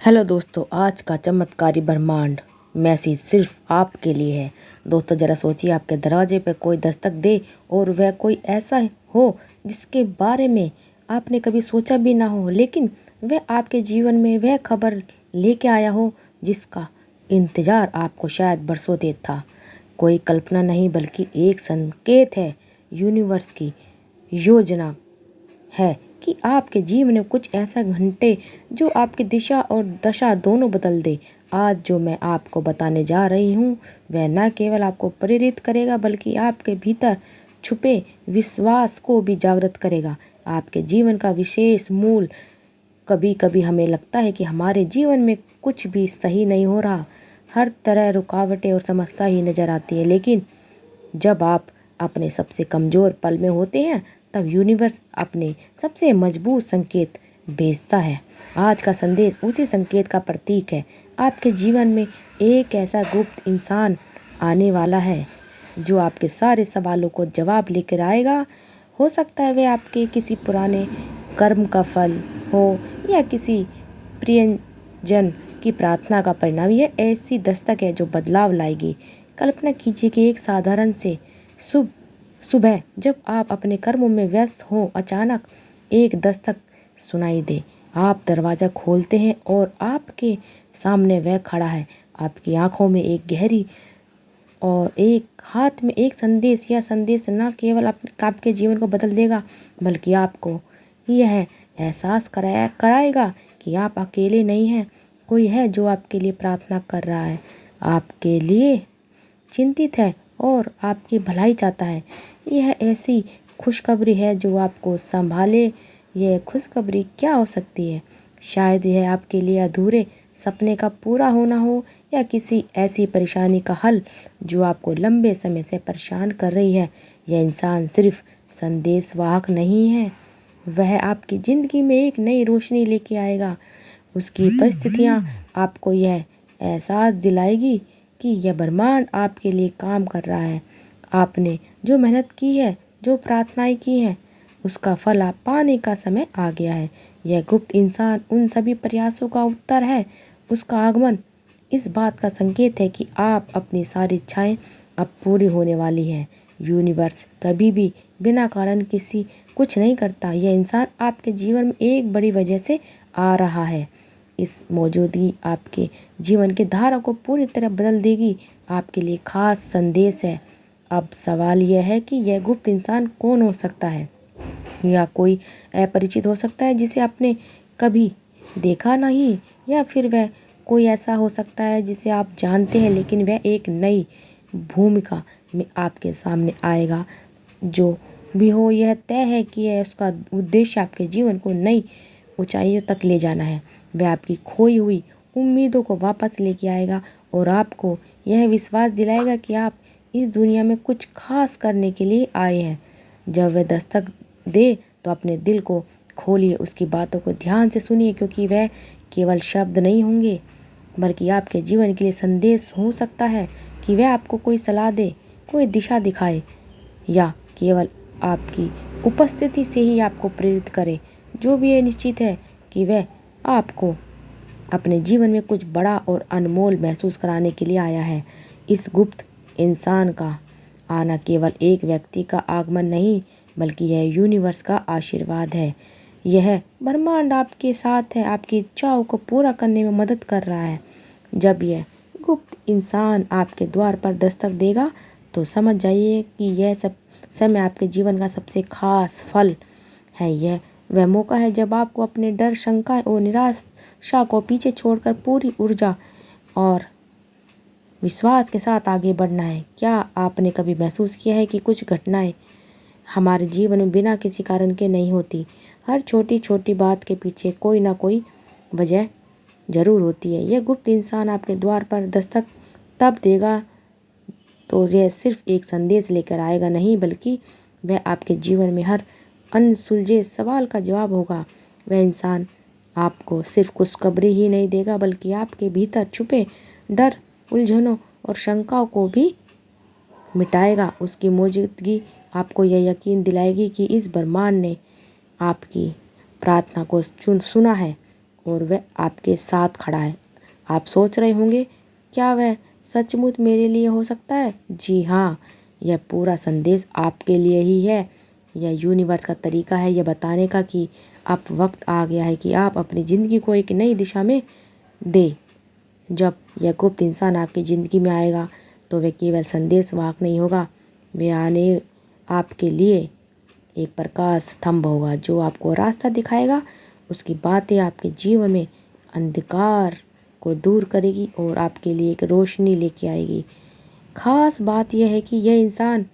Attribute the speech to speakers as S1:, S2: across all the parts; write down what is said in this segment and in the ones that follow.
S1: Hello दोस्तों, आज का चमत्कारी ब्रह्मांड मैसेज सिर्फ आपके लिए है। दोस्तों, ज़रा सोचिए, आपके दरवाजे पे कोई दस्तक दे और वह कोई ऐसा हो जिसके बारे में आपने कभी सोचा भी ना हो, लेकिन वह आपके जीवन में वह खबर लेके आया हो जिसका इंतज़ार आपको शायद बरसों से था। कोई कल्पना नहीं बल्कि एक संकेत है, यूनिवर्स की योजना है कि आपके जीवन में कुछ ऐसा घंटे जो आपकी दिशा और दशा दोनों बदल दे। आज जो मैं आपको बताने जा रही हूँ वह न केवल आपको प्रेरित करेगा बल्कि आपके भीतर छुपे विश्वास को भी जागृत करेगा। आपके जीवन का विशेष मूल। कभी कभी हमें लगता है कि हमारे जीवन में कुछ भी सही नहीं हो रहा, हर तरह रुकावटें और समस्या ही नज़र आती है, लेकिन जब आप अपने सबसे कमज़ोर पल में होते हैं तब यूनिवर्स अपने सबसे मजबूत संकेत भेजता है। आज का संदेश उसी संकेत का प्रतीक है। आपके जीवन में एक ऐसा गुप्त इंसान आने वाला है जो आपके सारे सवालों को जवाब लेकर आएगा। हो सकता है वह आपके किसी पुराने कर्म का फल हो या किसी प्रियजन की प्रार्थना का परिणाम। यह ऐसी दस्तक है जो बदलाव लाएगी। कल्पना कीजिए कि एक साधारण से सुबह जब आप अपने कर्मों में व्यस्त हो, अचानक एक दस्तक सुनाई दे। आप दरवाज़ा खोलते हैं और आपके सामने वह खड़ा है। आपकी आंखों में एक गहरी और एक हाथ में एक संदेश। यह संदेश न केवल आपके जीवन को बदल देगा बल्कि आपको यह एहसास कराएगा कि आप अकेले नहीं हैं। कोई है जो आपके लिए प्रार्थना कर रहा है, आपके लिए चिंतित है और आपकी भलाई चाहता है। यह ऐसी खुशखबरी है जो आपको संभाले। यह खुशखबरी क्या हो सकती है? शायद यह आपके लिए अधूरे सपने का पूरा होना हो या किसी ऐसी परेशानी का हल जो आपको लंबे समय से परेशान कर रही है। यह इंसान सिर्फ संदेशवाहक नहीं है, वह आपकी ज़िंदगी में एक नई रोशनी लेके आएगा। उसकी परिस्थितियाँ आपको यह एहसास दिलाएगी कि यह ब्रह्मांड आपके लिए काम कर रहा है। आपने जो मेहनत की है, जो प्रार्थनाएं की हैं, उसका फल आप पाने का समय आ गया है। यह गुप्त इंसान उन सभी प्रयासों का उत्तर है। उसका आगमन इस बात का संकेत है कि आप अपनी सारी इच्छाएं अब पूरी होने वाली हैं। यूनिवर्स कभी भी बिना कारण किसी कुछ नहीं करता। यह इंसान आपके जीवन में एक बड़ी वजह से आ रहा है। इस मौजूदगी आपके जीवन की धारा को पूरी तरह बदल देगी। आपके लिए खास संदेश है। अब सवाल यह है कि यह गुप्त इंसान कौन हो सकता है? या कोई अपरिचित हो सकता है जिसे आपने कभी देखा नहीं, या फिर वह कोई ऐसा हो सकता है जिसे आप जानते हैं लेकिन वह एक नई भूमिका में आपके सामने आएगा। जो भी हो, यह तय है कि यह उसका उद्देश्य आपके जीवन को नई ऊंचाइयों तक ले जाना है। वह आपकी खोई हुई उम्मीदों को वापस लेके आएगा और आपको यह विश्वास दिलाएगा कि आप इस दुनिया में कुछ खास करने के लिए आए हैं। जब वह दस्तक दे तो अपने दिल को खोलिए, उसकी बातों को ध्यान से सुनिए, क्योंकि वह केवल शब्द नहीं होंगे बल्कि आपके जीवन के लिए संदेश हो सकता है कि वह आपको कोई सलाह दे, कोई दिशा दिखाए, या केवल आपकी उपस्थिति से ही आपको प्रेरित करे। जो भी ये निश्चित है कि वह आपको अपने जीवन में कुछ बड़ा और अनमोल महसूस कराने के लिए आया है। इस गुप्त इंसान का आना केवल एक व्यक्ति का आगमन नहीं बल्कि यह यूनिवर्स का आशीर्वाद है। यह ब्रह्मांड आपके साथ है, आपकी इच्छाओं को पूरा करने में मदद कर रहा है। जब यह गुप्त इंसान आपके द्वार पर दस्तक देगा तो समझ जाइए कि यह सब समय आपके जीवन का सबसे खास फल है। यह वह मौका है जब आपको अपने डर, शंका और निराशा को पीछे छोड़कर पूरी ऊर्जा और विश्वास के साथ आगे बढ़ना है। क्या आपने कभी महसूस किया है कि कुछ घटनाएं हमारे जीवन में बिना किसी कारण के नहीं होती? हर छोटी छोटी बात के पीछे कोई ना कोई वजह जरूर होती है। यह गुप्त इंसान आपके द्वार पर दस्तक तब देगा तो यह सिर्फ एक संदेश लेकर आएगा नहीं, बल्कि वह आपके जीवन में हर अनसुलझे सवाल का जवाब होगा। वह इंसान आपको सिर्फ खुशखबरी ही नहीं देगा बल्कि आपके भीतर छुपे डर, उलझनों और शंकाओं को भी मिटाएगा। उसकी मौजूदगी आपको यह यकीन दिलाएगी कि इस ब्रह्मांड ने आपकी प्रार्थना को सुना है और वह आपके साथ खड़ा है। आप सोच रहे होंगे, क्या वह सचमुच मेरे लिए हो सकता है? जी हाँ, यह पूरा संदेश आपके लिए ही है। यह यूनिवर्स का तरीका है यह बताने का कि अब वक्त आ गया है कि आप अपनी ज़िंदगी को एक नई दिशा में दे। जब यह गुप्त इंसान आपकी ज़िंदगी में आएगा तो वह केवल संदेश वाहक नहीं होगा, वह आने आपके लिए एक प्रकाश स्तंभ होगा जो आपको रास्ता दिखाएगा। उसकी बातें आपके जीवन में अंधकार को दूर करेगी और आपके लिए एक रोशनी लेके आएगी। खास बात यह है कि यह इंसान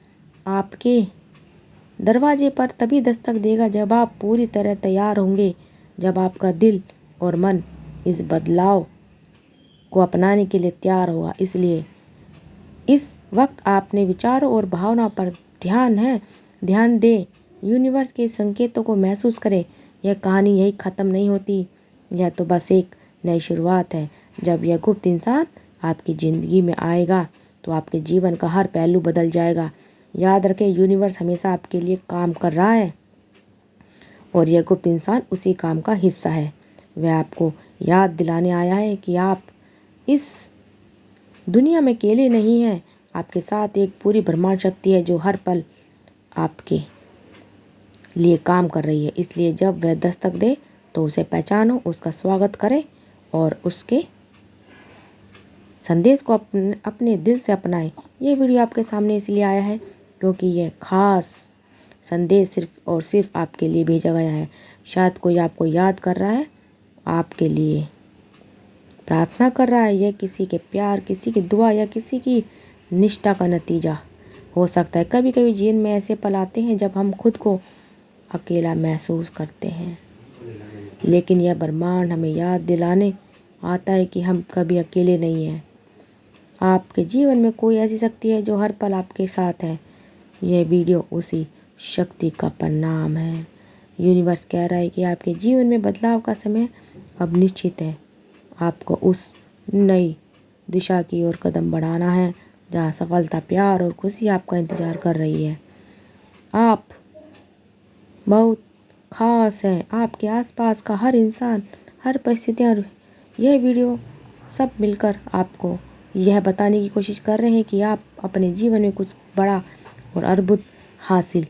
S1: आपके दरवाजे पर तभी दस्तक देगा जब आप पूरी तरह तैयार होंगे, जब आपका दिल और मन इस बदलाव को अपनाने के लिए तैयार होगा। इसलिए इस वक्त आपने विचारों और भावनाओं पर ध्यान दें। यूनिवर्स के संकेतों को महसूस करें। यह कहानी यही ख़त्म नहीं होती, यह तो बस एक नई शुरुआत है। जब यह गुप्त इंसान आपकी ज़िंदगी में आएगा तो आपके जीवन का हर पहलू बदल जाएगा। याद रखें, यूनिवर्स हमेशा आपके लिए काम कर रहा है और यह गुप्त इंसान उसी काम का हिस्सा है। वह आपको याद दिलाने आया है कि आप इस दुनिया में अकेले नहीं हैं। आपके साथ एक पूरी ब्रह्मांड शक्ति है जो हर पल आपके लिए काम कर रही है। इसलिए जब वह दस्तक दे तो उसे पहचानो, उसका स्वागत करें और उसके संदेश को अपने दिल से अपनाएं। ये वीडियो आपके सामने इसलिए आया है क्योंकि यह खास संदेश सिर्फ और सिर्फ आपके लिए भेजा गया है। शायद कोई आपको याद कर रहा है, आपके लिए प्रार्थना कर रहा है। यह किसी के प्यार, किसी की दुआ या किसी की निष्ठा का नतीजा हो सकता है। कभी कभी जीवन में ऐसे पल आते हैं जब हम खुद को अकेला महसूस करते हैं, लेकिन यह ब्रह्मांड हमें याद दिलाने आता है कि हम कभी अकेले नहीं हैं। आपके जीवन में कोई ऐसी शक्ति है जो हर पल आपके साथ है। यह वीडियो उसी शक्ति का परिणाम है। यूनिवर्स कह रहा है कि आपके जीवन में बदलाव का समय अब निश्चित है। आपको उस नई दिशा की ओर कदम बढ़ाना है जहाँ सफलता, प्यार और खुशी आपका इंतजार कर रही है। आप बहुत खास हैं। आपके आसपास का हर इंसान, हर परिस्थिति और यह वीडियो सब मिलकर आपको यह बताने की कोशिश कर रहे हैं कि आप अपने जीवन में कुछ बड़ा और अद्भुत हासिल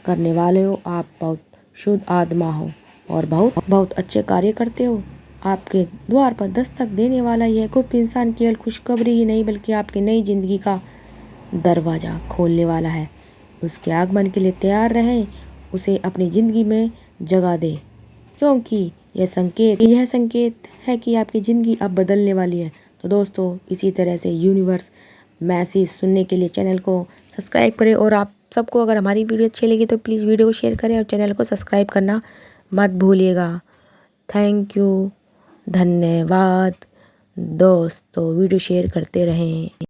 S1: करने वाले हो। आप बहुत शुद्ध आत्मा हो और बहुत अच्छे कार्य करते हो। आपके द्वार पर दस्तक देने वाला यह गुप्त इंसान केवल खुशखबरी ही नहीं बल्कि आपकी नई जिंदगी का दरवाज़ा खोलने वाला है। उसके आगमन के लिए तैयार रहें, उसे अपनी ज़िंदगी में जगह दें, क्योंकि यह संकेत है कि आपकी ज़िंदगी अब बदलने वाली है। तो दोस्तों, इसी तरह से यूनिवर्स मैसेज सुनने के लिए चैनल को सब्सक्राइब करें और आप सबको अगर हमारी वीडियो अच्छी लगी तो प्लीज़ वीडियो को शेयर करें और चैनल को सब्सक्राइब करना मत भूलिएगा। थैंक यू, धन्यवाद दोस्तों। वीडियो शेयर करते रहें।